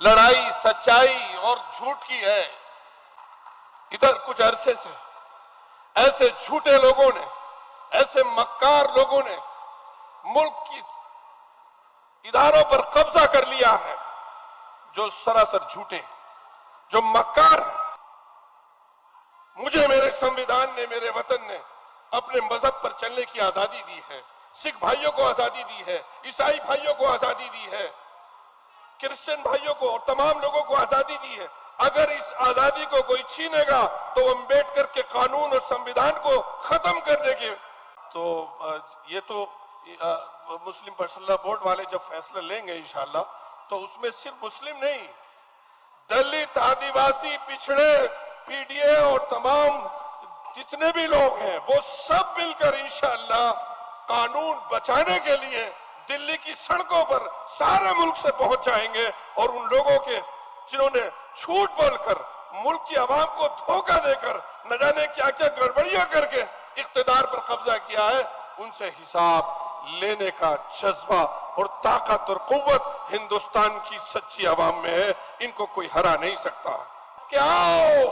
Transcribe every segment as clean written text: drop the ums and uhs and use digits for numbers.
लड़ाई सच्चाई और झूठ की है। इधर कुछ अरसे से ऐसे झूठे लोगों ने, ऐसे मक्कार लोगों ने मुल्क की इदारों पर कब्जा कर लिया है जो सरासर झूठे, जो मक्कार हैं। मुझे मेरे संविधान ने, मेरे वतन ने अपने मजहब पर चलने की आजादी दी है। सिख भाइयों को आजादी दी है, ईसाई भाइयों को आजादी दी है, क्रिश्चियन भाइयों को और तमाम लोगों को आजादी दी है। अगर इस आजादी को कोई छीनेगा तो अम्बेडकर के कानून और संविधान को खत्म करने के ये तो मुस्लिम पर्सनल बोर्ड वाले जब फैसला लेंगे इंशाल्लाह, तो उसमें सिर्फ मुस्लिम नहीं, दलित, आदिवासी, पिछड़े, पीडीए और तमाम जितने भी लोग हैं वो सब मिलकर इंशाल्लाह कानून बचाने के लिए दिल्ली की सड़कों पर सारे मुल्क से पहुंच जाएंगे और उन लोगों के जिन्होंने झूठ बोलकर मुल्क की आवाम को धोखा देकर न जाने क्या क्या गड़बड़ियां करके इख्तिदार पर कब्जा किया है, उनसे हिसाब लेने का जज्बा और ताकत और कुव्वत हिंदुस्तान की सच्ची आवाम में है। इनको कोई हरा नहीं सकता। कि आओ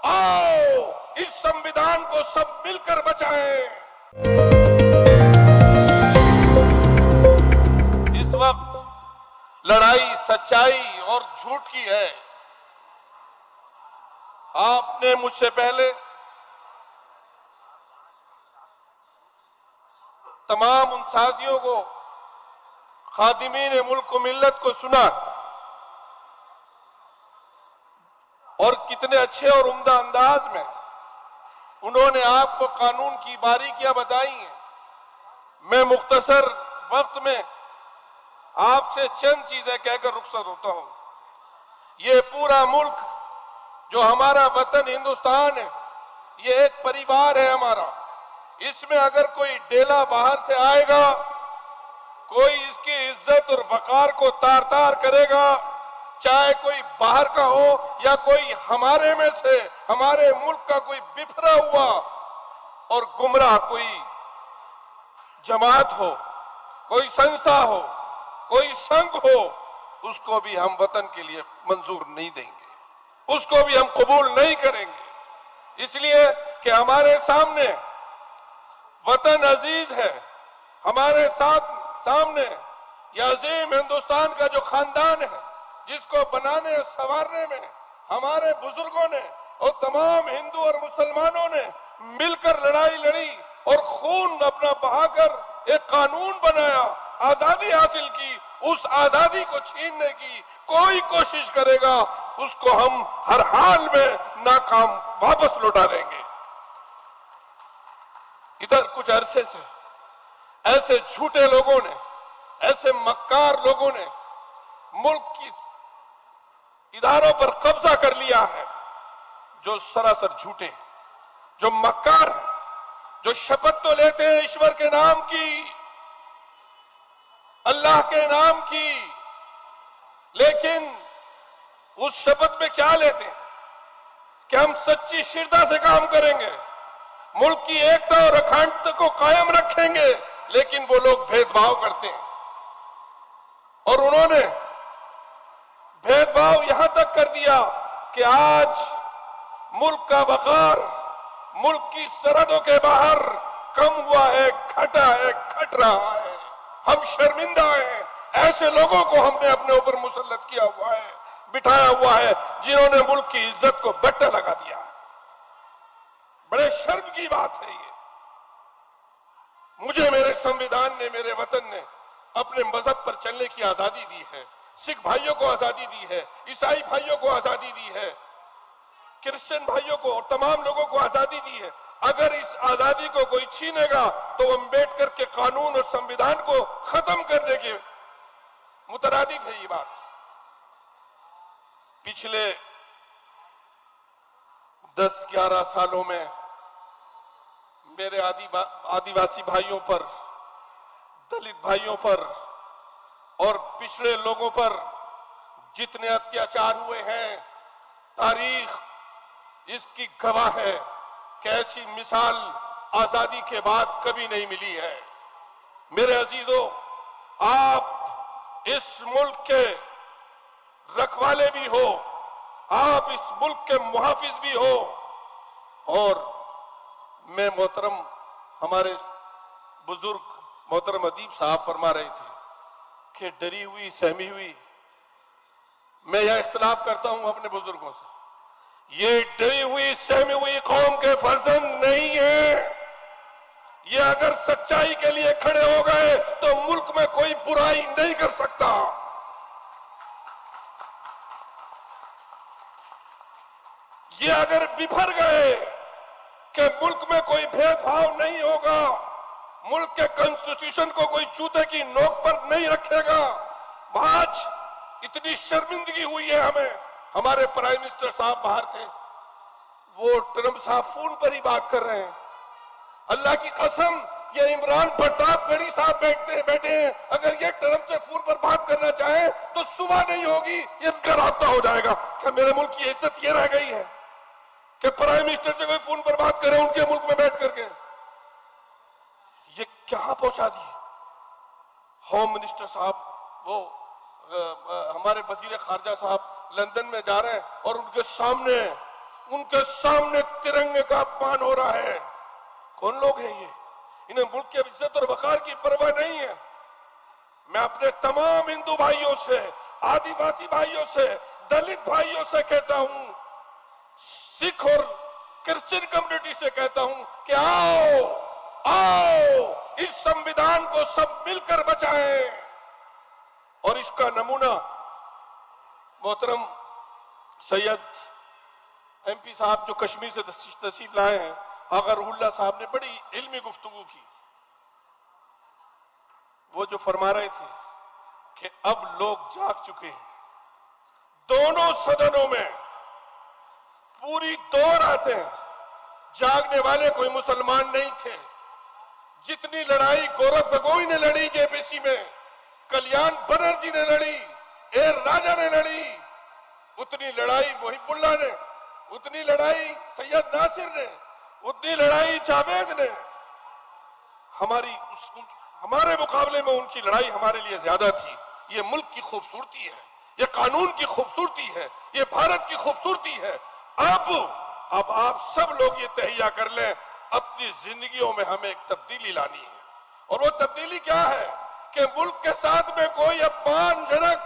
आओ इस संविधान को सब मिलकर बचाएं। इस वक्त लड़ाई सच्चाई और झूठ की है। आपने मुझसे पहले तमाम उन साथियों को, खादिमीन मुल्क मिल्लत को सुना और कितने अच्छे और उम्दा अंदाज में उन्होंने आपको कानून की बारीकियां बताई हैं। मैं मुख्तसर वक्त में आपसे चंद चीजें कहकर रुखसत होता हूं। ये पूरा मुल्क जो हमारा वतन हिंदुस्तान है, ये एक परिवार है हमारा। इसमें अगर कोई डेला बाहर से आएगा, कोई इसकी इज्जत और वकार को तार तार करेगा, चाहे कोई बाहर का हो या कोई हमारे में से, हमारे मुल्क का कोई बिखरा हुआ और गुमराह कोई जमात हो, कोई संस्था हो, कोई संघ हो, उसको भी हम वतन के लिए मंजूर नहीं देंगे, उसको भी हम कबूल नहीं करेंगे। इसलिए कि हमारे सामने वतन अजीज है, हमारे सामने यह अजीम हिंदुस्तान का जो खानदान है, जिसको बनाने और संवारने में हमारे बुजुर्गों ने और तमाम हिंदू और मुसलमानों ने मिलकर लड़ाई लड़ी और खून अपना बहाकर एक कानून बनाया, आजादी हासिल की। उस आजादी को छीनने की कोई कोशिश करेगा, उसको हम हर हाल में नाकाम वापस लौटा देंगे। इधर कुछ अरसे से ऐसे झूठे लोगों ने, ऐसे मक्कार लोगों ने मुल्क की इदारों पर कब्जा कर लिया है जो सरासर झूठे, जो मक्कार, जो शपथ तो लेते हैं ईश्वर के नाम की, अल्लाह के नाम की, लेकिन उस शपथ में क्या लेते हैं कि हम सच्ची श्रद्धा से काम करेंगे, मुल्क की एकता और अखंडता को कायम रखेंगे, लेकिन वो लोग भेदभाव करते हैं। और उन्होंने भेदभाव यहां तक कर दिया कि आज मुल्क का वकार मुल्क की सरहदों के बाहर कम हुआ है, घटा है, घट रहा है। हम शर्मिंदा हैं। ऐसे लोगों को हमने अपने ऊपर मुसल्लत किया हुआ है, बिठाया हुआ है, जिन्होंने मुल्क की इज्जत को बट्टा लगा दिया है। बड़े शर्म की बात है ये। मुझे मेरे संविधान ने, मेरे वतन ने अपने मजहब पर चलने की आजादी दी है। सिख भाइयों को आजादी दी है, ईसाई भाइयों को आजादी दी है, क्रिश्चियन भाइयों को और तमाम लोगों को आजादी दी है। अगर इस आजादी को कोई छीनेगा तो अम्बेडकर के कानून और संविधान को खत्म करने के मुतरादिफ है ये बात। पिछले 10-11 सालों में मेरे आदिवासी भाइयों पर, दलित भाइयों पर और पिछड़े लोगों पर जितने अत्याचार हुए हैं, तारीख इसकी गवाह है कि ऐसी मिसाल आजादी के बाद कभी नहीं मिली है। मेरे अजीजों, आप इस मुल्क के रखवाले भी हो, आप इस मुल्क के मुहाफिज भी हो। और मैं मोहतरम हमारे बुजुर्ग मोहतरम अदीब साहब फरमा रहे थे कि डरी हुई सहमी हुई, मैं यह इख्तिलाफ करता हूं अपने बुजुर्गों से, ये डरी हुई सहमी हुई कौम के फर्जंद नहीं है। ये अगर सच्चाई के लिए खड़े हो गए तो मुल्क में कोई बुराई नहीं कर सकता। ये अगर बिफर गए कि मुल्क में कोई भेदभाव नहीं होगा, मुल्क के कॉन्स्टिट्यूशन को कोई जूते की नोक पर नहीं रखेगा। आज इतनी शर्मिंदगी हुई है हमें। हमारे प्राइम मिनिस्टर साहब बाहर थे, वो ट्रंप साहब फोन पर ही बात कर रहे हैं। अल्लाह की कसम, ये इमरान प्रताप गढ़ी साहब बैठे हैं, अगर ये ट्रंप से फोन पर बात करना चाहे तो सुबह नहीं होगी, इनका रास्ता हो जाएगा। क्या मेरे मुल्क की इज्जत ये रह गई है कि प्राइम मिनिस्टर से कोई फोन पर बात करे उनके मुल्क में बैठ करके? ये कहां पहुंचा दिए। होम मिनिस्टर साहब, वो हमारे वजीर खारजा साहब लंदन में जा रहे हैं और उनके सामने तिरंगे का अपमान हो रहा है। कौन लोग हैं ये? इन्हें मुल्क की इज्जत और वकार की परवाह नहीं है। मैं अपने तमाम हिंदू भाइयों से, आदिवासी भाइयों से, दलित भाइयों से कहता हूं, सिख और क्रिश्चियन कम्युनिटी से कहता हूं कि आओ इस संविधान को सब मिलकर बचाएं। और इसका नमूना मोहतरम सैयद एमपी साहब जो कश्मीर से तशरीफ लाए हैं, आगा रुहुल्लाह साहब ने बड़ी इल्मी गुफ्तगू की। वो जो फरमा रहे थे कि अब लोग जाग चुके हैं, दोनों सदनों में पूरी 2 रातें जागने वाले कोई मुसलमान नहीं थे। जितनी लड़ाई गौरव गगोई ने लड़ी जेपीसी में, कल्याण बनर्जी ने लड़ी, ए राजा ने लड़ी, उतनी लड़ाई मुहिबुल्लाह ने, उतनी लड़ाई सैयद नासिर ने, उतनी लड़ाई जावेद ने। हमारे मुकाबले में उनकी लड़ाई हमारे लिए ज्यादा थी। ये मुल्क की खूबसूरती है, ये कानून की खूबसूरती है, ये भारत की खूबसूरती है। अब आप सब लोग ये तहिया कर लें, अपनी जिंदगियों में हमें एक तब्दीली लानी है। और वो तब्दीली क्या है कि मुल्क के साथ में कोई अपमानजनक,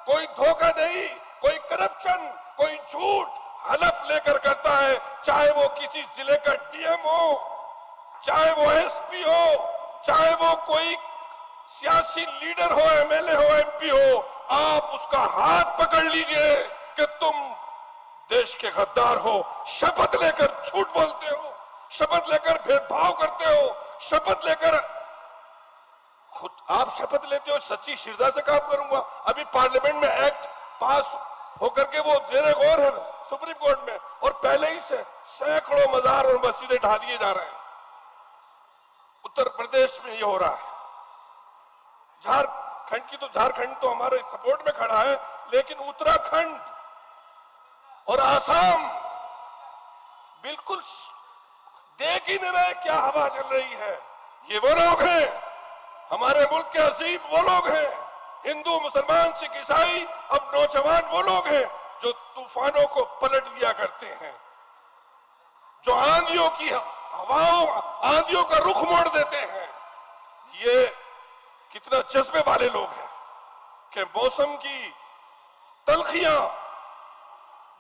कोई धोखा नहीं, कोई करप्शन, कोई झूठ हलफ लेकर करता है, चाहे वो किसी जिले का डीएम हो, चाहे वो एसपी हो, चाहे वो कोई सियासी लीडर हो, एमएलए हो, एमपी हो, आप उसका हाथ पकड़ लीजिए कि तुम देश के गद्दार हो। शपथ लेकर झूठ बोलते हो, शपथ लेकर भेदभाव करते हो, शपथ लेकर खुद आप शपथ लेते हो सच्ची श्रद्धा से काम करूंगा। अभी पार्लियामेंट में एक्ट पास होकर के वो जेरे गौर है सुप्रीम कोर्ट में, और पहले ही से सैकड़ों मजार और मस्जिदें ढा दिए जा रहे हैं। उत्तर प्रदेश में ये हो रहा है। झारखंड तो हमारे सपोर्ट में खड़ा है, लेकिन उत्तराखंड और आसाम बिल्कुल देख ही नहीं रहे क्या हवा चल रही है। ये वो लोग हैं, हमारे मुल्क के अजीब वो लोग हैं, हिंदू मुसलमान सिख ईसाई, अब नौजवान वो लोग हैं जो तूफानों को पलट दिया करते हैं, जो आंधियों की हवाओं, आंधियों का रुख मोड़ देते हैं। ये कितना जज्बे वाले लोग हैं कि मौसम की तलखियां,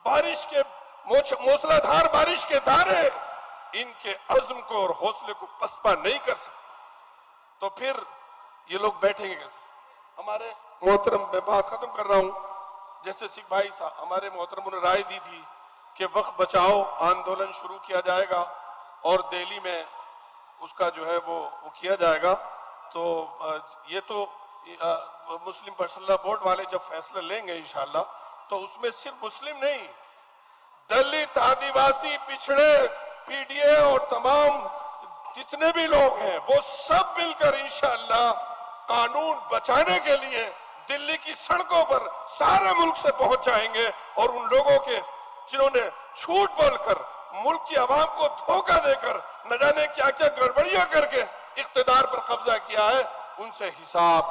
बारिश के मूसलाधार बारिश के धारे इनके अज़्म को और हौसले को पसपा नहीं कर सकते। तो फिर ये लोग बैठेंगे कैसे? हमारे मोहतरम, मैं बात खत्म कर रहा हूं, जैसे सिख भाई साहब हमारे मोहतरम ने राय दी थी कि वक्त बचाओ आंदोलन शुरू किया जाएगा और दिल्ली में उसका जो है वो किया जाएगा। तो ये तो मुस्लिम पर्सनल बोर्ड वाले जब फैसला लेंगे इंशाल्लाह, तो उसमें सिर्फ मुस्लिम नहीं, दलित, आदिवासी, पिछड़े, पीडीए और तमाम जितने भी लोग हैं वो सब मिलकर इंशाअल्लाह कानून बचाने के लिए दिल्ली की सड़कों पर सारे मुल्क से पहुंच जाएंगे। और उन लोगों के जिन्होंने झूठ बोलकर मुल्क की आवाम को धोखा देकर न जाने क्या क्या गड़बड़ियां करके इख्तिदार पर कब्जा किया है, उनसे हिसाब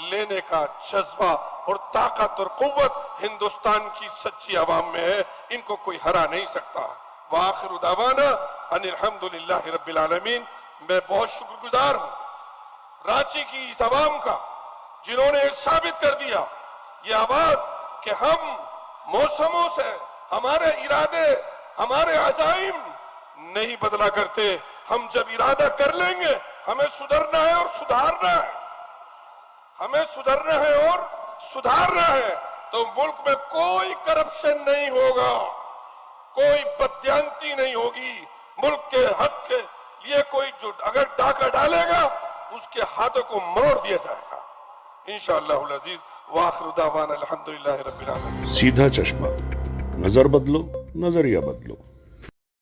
लेने का जज्बा और ताकत और कुव्वत हिंदुस्तान की सच्ची आवाम में है। इनको कोई हरा नहीं सकता। वाखिर दावाना अनिल हम्दुलिल्लाहि रब्बिल आलमीन। मैं बहुत शुक्रगुजार हूं रांची की इस आवाम का, जिन्होंने साबित कर दिया ये आवाज कि हम मौसमों से हमारे इरादे, हमारे अज़ाइम नहीं बदला करते। हम जब इरादा कर लेंगे, हमें सुधरना है और सुधारना है, हमें सुधरना है और सुधारना है, तो मुल्क में कोई करप्शन नहीं होगा, कोई बदयांती नहीं होगी। मुल्क के हक के लिए कोई जो अगर डाका डालेगा, उसके हाथों को मरोड़ दिया जाएगा इंशाअल्लाहुल अजीज। वाखिर दावाना अल्हम्दुलिल्लाहि रब्बिल आलमीन। सीधा चश्मा, नजर बदलो, नजरिया बदलो।